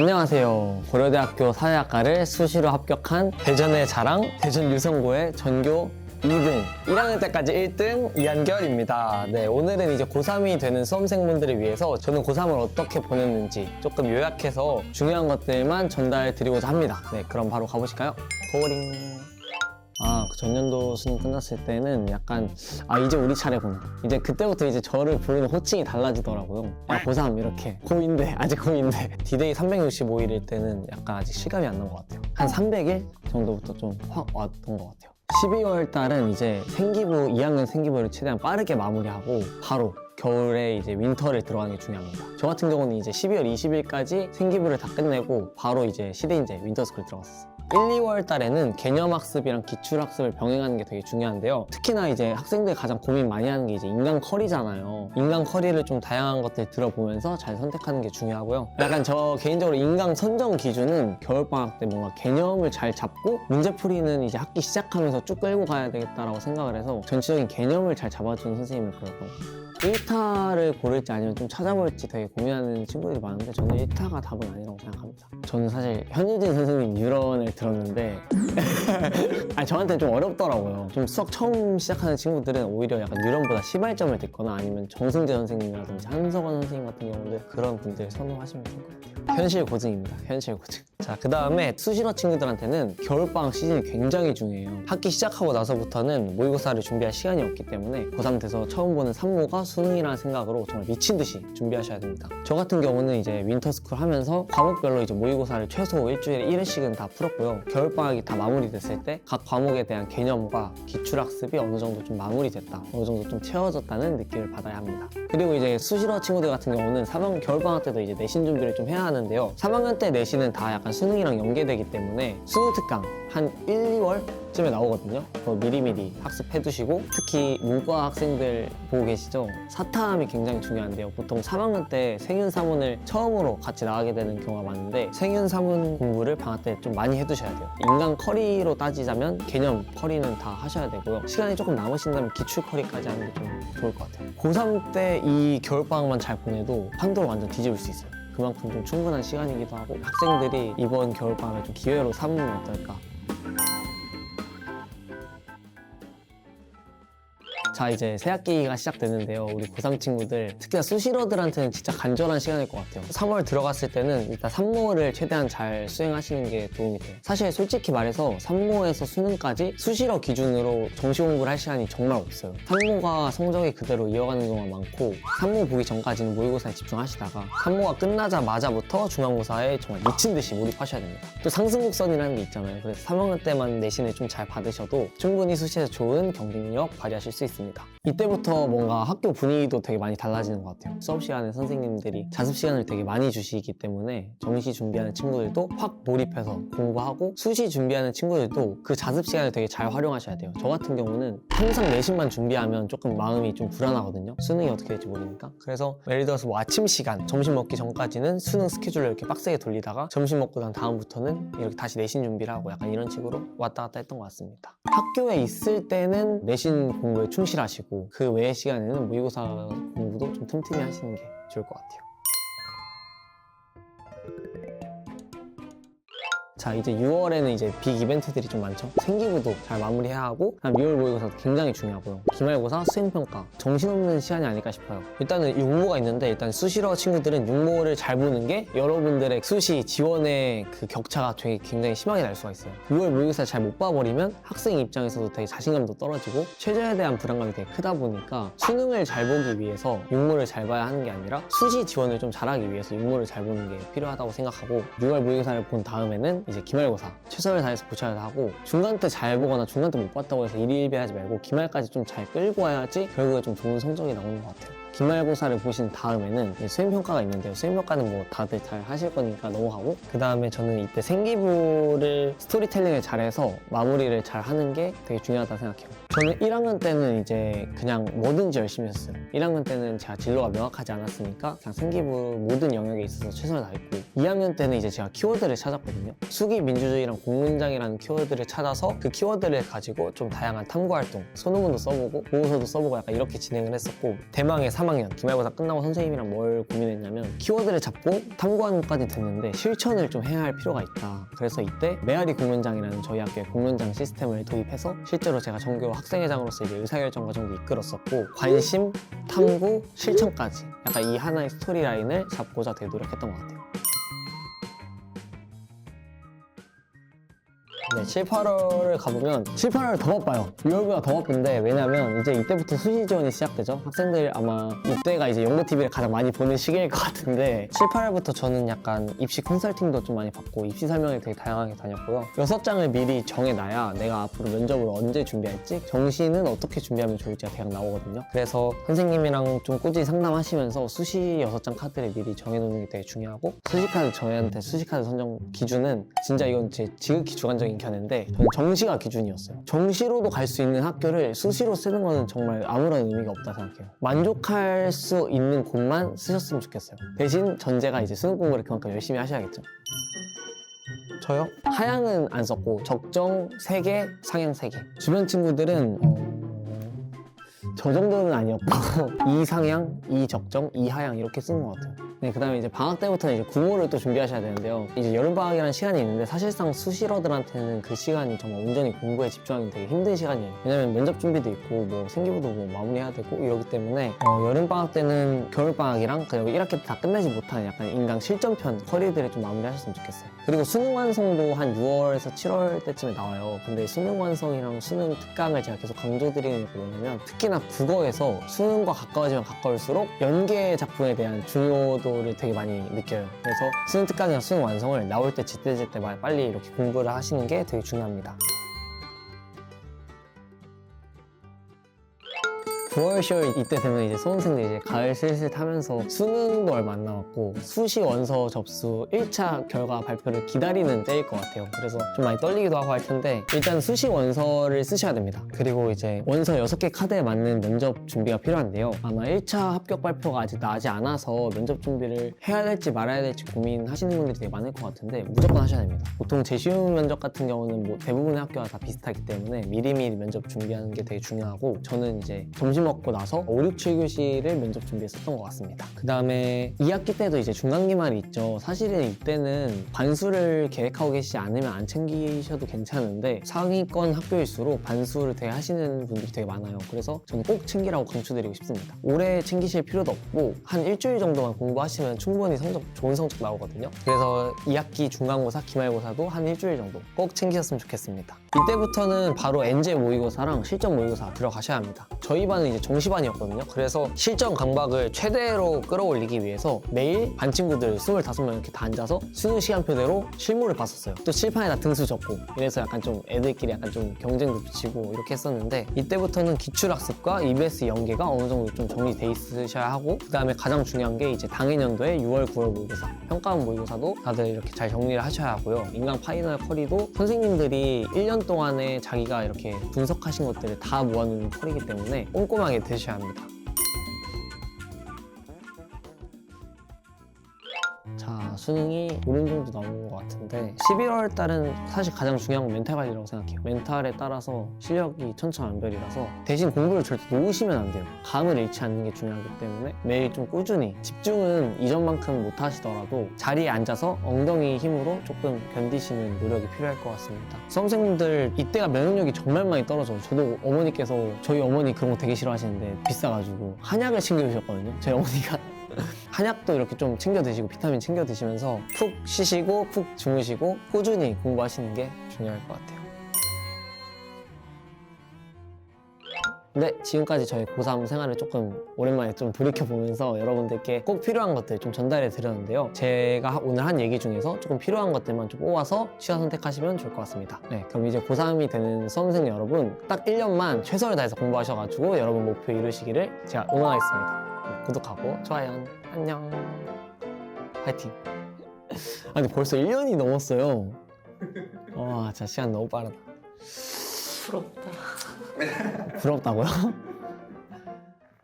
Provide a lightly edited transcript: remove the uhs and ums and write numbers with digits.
안녕하세요. 고려대학교 사회학과를 수시로 합격한 대전의 자랑, 대전 유성고의 전교 2등, 1학년 때까지 1등 이한결입니다. 네, 오늘은 이제 고3이 되는 수험생분들을 위해서 저는 고3을 어떻게 보냈는지 조금 요약해서 중요한 것들만 전달해 드리고자 합니다. 네, 그럼 바로 가보실까요? 고링. 그 전년도 수능 끝났을 때는 약간 이제 우리 차례구나. 이제 그때부터 이제 저를 부르는 호칭이 달라지더라고요. 야 고3 이렇게. 고2인데 아직 고2인데 디데이 365일일 때는 약간 아직 실감이 안 난 것 같아요. 한 300일 정도부터 좀 확 왔던 것 같아요. 12월 달은 이제 생기부 2학년 생기부를 최대한 빠르게 마무리하고 바로 겨울에 이제 윈터를 들어가는 게 중요합니다. 저 같은 경우는 이제 12월 20일까지 생기부를 다 끝내고 바로 이제 시대인재 윈터스쿨 들어갔어요. 1, 2월 달에는 개념학습이랑 기출학습을 병행하는 게 되게 중요한데요. 특히나 이제 학생들이 가장 고민 많이 하는 게 이제 인간 커리잖아요. 인간 커리를 좀 다양한 것들 들어보면서 잘 선택하는 게 중요하고요. 약간 저 개인적으로 인강 선정 기준은 겨울방학 때 뭔가 개념을 잘 잡고 문제풀이는 이제 학기 시작하면서 쭉 끌고 가야 되겠다라고 생각을 해서 전체적인 개념을 잘 잡아주는 선생님을 고르고 1타를 고를지 아니면 좀 찾아볼지 되게 고민하는 친구들이 많은데 저는 1타가 답은 아니라고 생각합니다. 저는 사실 현유진 선생님 유런을 들었는데 저한테는 좀 어렵더라고요. 좀 수학 처음 시작하는 친구들은 오히려 약간 유런보다 시발점을 듣거나 아니면 정승재 선생님이라든지 한석원 선생님 같은 경우는 그런 분들 선호하시면 좋을 것 같아요. 현실 고증입니다. 현실 고증. 자, 그 다음에 수시로 친구들한테는 겨울방학 시즌이 굉장히 중요해요. 학기 시작하고 나서부터는 모의고사를 준비할 시간이 없기 때문에 고3 돼서 처음 보는 산모가 수능이라는 생각으로 정말 미친 듯이 준비하셔야 됩니다. 저 같은 경우는 이제 윈터스쿨 하면서 과목별로 이제 모의고사를 최소 일주일에 1회씩은 다 풀었고요. 겨울방학이 다 마무리됐을 때 각 과목에 대한 개념과 기출학습이 어느 정도 좀 마무리됐다, 어느 정도 좀 채워졌다는 느낌을 받아야 합니다. 그리고 이제 수시로 친구들 같은 경우는 겨울방학 때도 이제 내신 준비를 좀 해야 하는데요. 3학년 때 내신은 다 약간 수능이랑 연계되기 때문에 수능 특강 한 1, 2월쯤에 나오거든요. 그거 미리미리 학습해 두시고, 특히 문과 학생들 보고 계시죠? 사탐이 굉장히 중요한데요. 보통 3학년 때 생윤사문을 처음으로 같이 나가게 되는 경우가 많은데 생윤사문 공부를 방학 때 좀 많이 해두셔야 돼요. 인간 커리로 따지자면 개념 커리는 다 하셔야 되고요. 시간이 조금 남으신다면 기출 커리까지 하는 게 좀 좋을 것 같아요. 고3 때 이 겨울방학만 잘 보내도 판도를 완전 뒤집을 수 있어요. 그만큼 좀 충분한 시간이기도 하고 학생들이 이번 겨울방학을 좀 기회로 삼으면 어떨까. 자, 이제 새학기가 시작되는데요. 우리 고3 친구들, 특히나 수시러들한테는 진짜 간절한 시간일 것 같아요. 3월 들어갔을 때는 일단 산모를 최대한 잘 수행하시는 게 도움이 돼요. 사실 솔직히 말해서 산모에서 수능까지 수시러 기준으로 정시 공부를 할 시간이 정말 없어요. 산모가 성적이 그대로 이어가는 경우가 많고 산모 보기 전까지는 모의고사에 집중하시다가 산모가 끝나자마자부터 중간고사에 정말 미친 듯이 몰입하셔야 됩니다. 또 상승곡선이라는 게 있잖아요. 그래서 3학년 때만 내신을 좀 잘 받으셔도 충분히 수시에서 좋은 경쟁력 발휘하실 수 있습니다. 이때부터 뭔가 학교 분위기도 되게 많이 달라지는 것 같아요. 수업 시간에 선생님들이 자습 시간을 되게 많이 주시기 때문에 정시 준비하는 친구들도 확 몰입해서 공부하고, 수시 준비하는 친구들도 그 자습 시간을 되게 잘 활용하셔야 돼요. 저 같은 경우는 항상 내신만 준비하면 조금 마음이 좀 불안하거든요. 수능이 어떻게 될지 모르니까. 그래서 예를 들어서 뭐 아침 시간, 점심 먹기 전까지는 수능 스케줄을 이렇게 빡세게 돌리다가 점심 먹고 난 다음부터는 이렇게 다시 내신 준비를 하고 약간 이런 식으로 왔다 갔다 했던 것 같습니다. 학교에 있을 때는 내신 공부에 충실하시고 그 외의 시간에는 모의고사 공부도 좀 틈틈이 하시는 게 좋을 것 같아요. 자, 이제 6월에는 이제 빅 이벤트들이 좀 많죠. 생기부도 잘 마무리해야 하고, 6월 모의고사도 굉장히 중요하고요. 기말고사, 수행평가, 정신없는 시간이 아닐까 싶어요. 일단은 육모가 있는데, 일단 수시러 친구들은 육모를 잘 보는 게 여러분들의 수시 지원의 그 격차가 되게 굉장히 심하게 날 수가 있어요. 6월 모의고사 잘 못 봐버리면 학생 입장에서도 되게 자신감도 떨어지고 최저에 대한 불안감이 되게 크다 보니까 수능을 잘 보기 위해서 육모를 잘 봐야 하는 게 아니라 수시 지원을 좀 잘하기 위해서 육모를 잘 보는 게 필요하다고 생각하고, 6월 모의고사를 본 다음에는 이제 기말고사 최선을 다해서 고쳐야 하고, 중간 때 잘 보거나 중간 때 못 봤다고 해서 일희일비하지 말고 기말까지 좀 잘 끌고 와야지 결국에 좀 좋은 성적이 나오는 것 같아요. 기말고사를 보신 다음에는 수행평가가 있는데요. 수행평가는 뭐 다들 잘 하실 거니까 넘어가고, 그 다음에 저는 이때 생기부를 스토리텔링을 잘해서 마무리를 잘 하는 게 되게 중요하다고 생각해요. 저는 1학년 때는 이제 그냥 뭐든지 열심히 했어요. 1학년 때는 제가 진로가 명확하지 않았으니까 그냥 생기부 모든 영역에 있어서 최선을 다했고 2학년 때는 이제 제가 키워드를 찾았거든요. 수기 민주주의랑 공문장이라는 키워드를 찾아서 그 키워드를 가지고 좀 다양한 탐구 활동, 소논문도 써보고 보고서도 써보고 약간 이렇게 진행을 했었고 대망의 3학년 기말고사 끝나고 선생님이랑 뭘 고민했냐면 키워드를 잡고 탐구하는 것까지 됐는데 실천을 좀 해야 할 필요가 있다. 그래서 이때 메아리 공론장이라는 저희 학교의 공론장 시스템을 도입해서 실제로 제가 전교 학생회장으로서 이제 의사결정 과정도 이끌었었고 관심, 탐구, 실천까지 약간 이 하나의 스토리라인을 잡고자 되게 노력했던 것 같아요. 네, 7, 8월을 가보면 7, 8월 더 바빠요. 6월보다 더 바쁜데 왜냐면 이제 이때부터 수시 지원이 시작되죠. 학생들 아마 이때가 이제 연고TV를 가장 많이 보는 시기일 것 같은데 7, 8월부터 저는 약간 입시 컨설팅도 좀 많이 받고 입시 설명을 되게 다양하게 다녔고요. 6장을 미리 정해놔야 내가 앞으로 면접을 언제 준비할지 정시는 어떻게 준비하면 좋을지가 대략 나오거든요. 그래서 선생님이랑 좀 꾸준히 상담하시면서 수시 6장 카드를 미리 정해놓는 게 되게 중요하고 수시카드 저희한테 수시카드 선정 기준은 진짜 이건 제 지극히 주관적인 견해인데 저는 정시가 기준이었어요. 정시로도 갈 수 있는 학교를 수시로 쓰는 거는 정말 아무런 의미가 없다 생각해요. 만족할 수 있는 곳만 쓰셨으면 좋겠어요. 대신 전제가 이제 수능 공부를 그만큼 열심히 하셔야겠죠. 저요? 하향은 안 썼고 적정 3개, 상향 3개. 주변 친구들은 저 정도는 아니었고 2 상향, 2 적정, 2 하향 이렇게 쓴 것 같아요. 네, 그 다음에 이제 방학 때부터는 이제 구모를 또 준비하셔야 되는데요. 이제 여름방학이라는 시간이 있는데 사실상 수시러들한테는 그 시간이 정말 온전히 공부에 집중하기 되게 힘든 시간이에요. 왜냐면 면접 준비도 있고 뭐 생기부도 뭐 마무리해야 되고 이러기 때문에 여름방학 때는 겨울방학이랑 그리고 1학기 때 다 끝내지 못하는 약간 인강 실전편 커리들을 좀 마무리하셨으면 좋겠어요. 그리고 수능 완성도 한 6월에서 7월 때쯤에 나와요. 근데 수능 완성이랑 수능 특강을 제가 계속 강조드리는 게 뭐냐면 특히나 국어에서 수능과 가까워지면 가까울수록 연계 작품에 대한 중요도를 되게 많이 느껴요. 그래서 수능 특강이나 수능 완성을 나올 때 제때제때 빨리 이렇게 공부를 하시는 게 되게 중요합니다. 9월, 10월 이때 되면 이제 수험생들이 이제 가을 슬슬 타면서 수능도 얼마 안 남았고 수시 원서 접수 1차 결과 발표를 기다리는 때일 것 같아요. 그래서 좀 많이 떨리기도 하고 할 텐데 일단 수시 원서를 쓰셔야 됩니다. 그리고 이제 원서 6개 카드에 맞는 면접 준비가 필요한데요. 아마 1차 합격 발표가 아직 나지 않아서 면접 준비를 해야 될지 말아야 될지 고민하시는 분들이 되게 많을 것 같은데 무조건 하셔야 됩니다. 보통 재시험 면접 같은 경우는 뭐 대부분의 학교가 다 비슷하기 때문에 미리미리 면접 준비하는 게 되게 중요하고 저는 이제 점심 먹고 나서 5, 6, 7교시를 면접 준비했었던 것 같습니다. 그 다음에 2학기 때도 이제 중간기말이 있죠. 사실은 이때는 반수를 계획하고 계시지 않으면 안 챙기셔도 괜찮은데 상위권 학교일수록 반수를 되게 하시는 분들이 되게 많아요. 그래서 저는 꼭 챙기라고 강추드리고 싶습니다. 오래 챙기실 필요도 없고 한 일주일 정도만 공부하시면 충분히 좋은 성적 나오거든요. 그래서 2학기 중간고사, 기말고사도 한 일주일 정도 꼭 챙기셨으면 좋겠습니다. 이때부터는 바로 엔제 모의고사랑 실전 모의고사 들어가셔야 합니다. 저희 반은 이제 정시반이었거든요. 그래서 실전 강박을 최대로 끌어올리기 위해서 매일 반 친구들 25명 이렇게 다 앉아서 수능 시간표대로 실무를 봤었어요. 또 칠판에다 등수 적고 이래서 약간 좀 애들끼리 약간 좀 경쟁도 붙이고 이렇게 했었는데 이때부터는 기출학습과 EBS 연계가 어느 정도 좀 정리돼 있으셔야 하고 그 다음에 가장 중요한 게 이제 당해년도에 6월, 9월 모의고사 평가원 모의고사도 다들 이렇게 잘 정리를 하셔야 하고요. 인강 파이널 커리도 선생님들이 1년 동안에 자기가 이렇게 분석하신 것들을 다 모아놓은 커리이기 때문에 꼼꼼하게 드셔야 합니다. 자, 수능이 오른 정도 나온 것 같은데 11월 달은 사실 가장 중요한 건 멘탈 관리라고 생각해요. 멘탈에 따라서 실력이 천차만별이라서 대신 공부를 절대 놓으시면 안 돼요. 감을 잃지 않는 게 중요하기 때문에 매일 좀 꾸준히 집중은 이전만큼 못 하시더라도 자리에 앉아서 엉덩이 힘으로 조금 견디시는 노력이 필요할 것 같습니다. 수험생분들 이때가 면역력이 정말 많이 떨어져요. 저도 어머니께서 저희 어머니 그런 거 되게 싫어하시는데 비싸가지고 한약을 챙겨주셨거든요. 저희 어머니가 한약도 이렇게 좀 챙겨 드시고 비타민 챙겨 드시면서 푹 쉬시고 푹 주무시고 꾸준히 공부하시는 게 중요할 것 같아요. 네, 지금까지 저희 고3 생활을 조금 오랜만에 좀 돌이켜보면서 여러분들께 꼭 필요한 것들 좀 전달해 드렸는데요. 제가 오늘 한 얘기 중에서 조금 필요한 것들만 좀 뽑아서 취사 선택하시면 좋을 것 같습니다. 네, 그럼 이제 고3이 되는 수험생 여러분 딱 1년만 최선을 다해서 공부하셔가지고 여러분 목표 이루시기를 제가 응원하겠습니다. 네, 구독하고 좋아요, 안녕, 화이팅. 아니 벌써 1년이 넘었어요. 와, 진짜 시간 너무 빠르다. 부럽다. 부럽다고요?